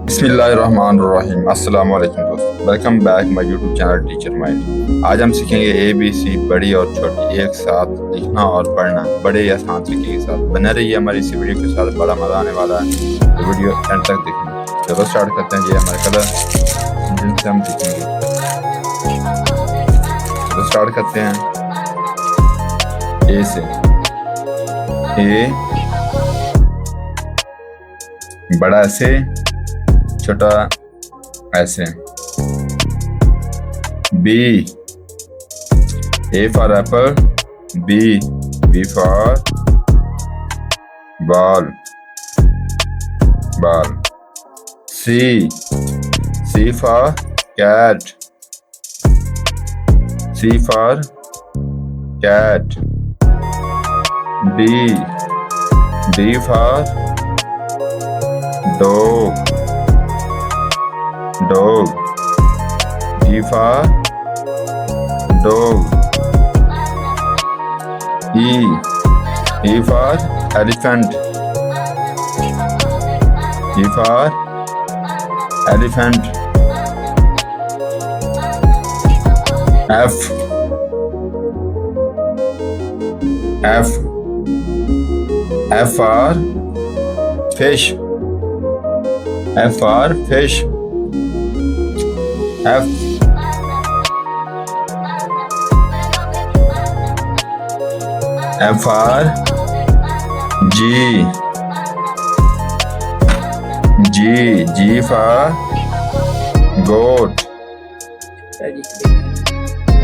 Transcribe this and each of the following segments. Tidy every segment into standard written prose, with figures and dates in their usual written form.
बिस्मिल्लाहिर्रहमानिर्रहीम। अस्सलाम वालेकुम दोस्तों, welcome back my YouTube channel teacher mind. आज हम सीखेंगे ABC बड़ी और छोटी एक साथ लिखना और पढ़ना बड़े आसान तरीके के साथ। बने रहिए हमारी इस वीडियो के साथ, बड़ा मजा आने वाला है, तो वीडियो एंड तक देखना। चलो स्टार्ट करते हैं। ये हमारे कलर जिनसे हम सीखेंगे, चलो स्टार्ट करते हैं। ए से, ए बड़ा ऐसे, छोटा ऐसे। B, A for apple, B for ball, ball. C for cat, C for cat. D for dog, dog. E for dog. E for elephant, E for elephant. F for fish, F for fish. F for G for goat.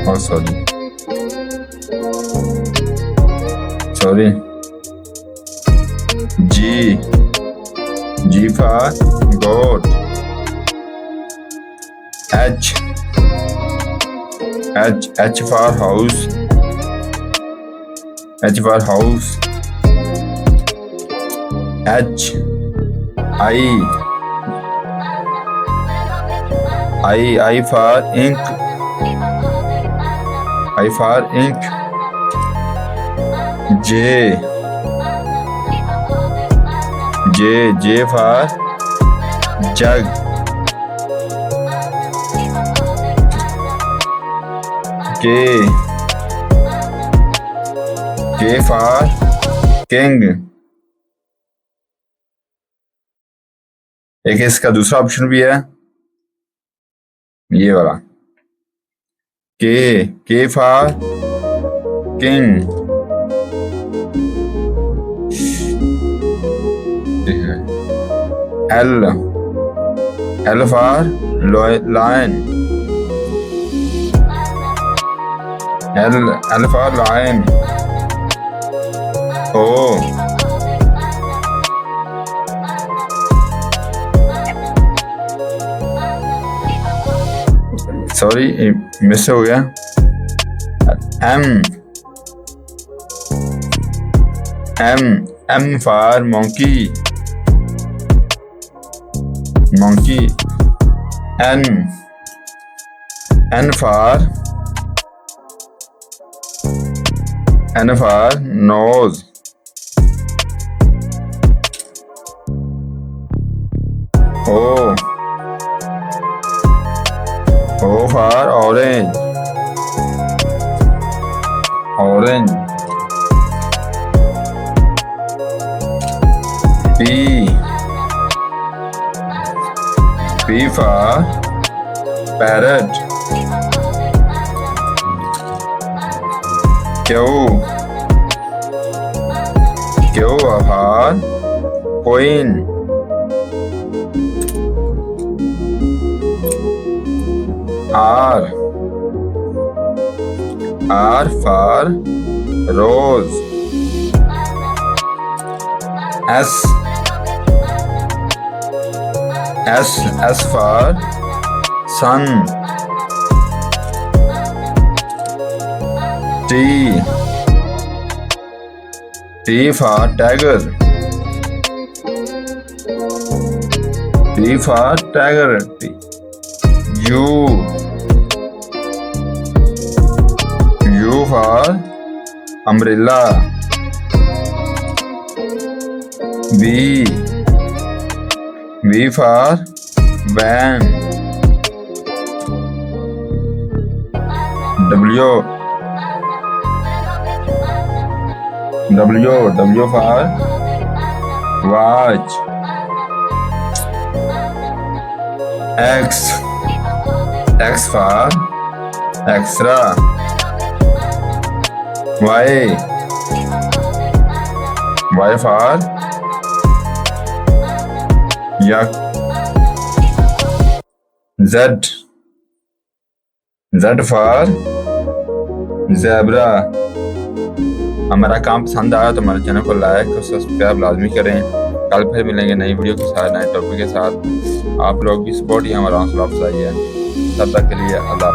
Oh, sorry. G for goat. H for house, H for house. I for ink, I for ink. J for jug. K for king. एक इसका दूसरा option भी है, ये वाला K for king. L for lion, L for lion. O sorry miss हो गया। M for monkey, N for nose. O for orange. P for parrot. Q for queen. R for rose. S for sun. T for tiger. T for tiger. U for umbrella. V for van. W for watch. X for extra. Y for yak. Z for zebra. हमारा काम पसंद आया तो हमारे channel को like और subscribe लाजमी करें। कल फिर मिलेंगे नई वीडियो के साथ, नए टॉपिक के साथ। आप लोग की सपोर्ट ही हमारा हौसला अफजाई है। तब तक के लिए अल्लाह।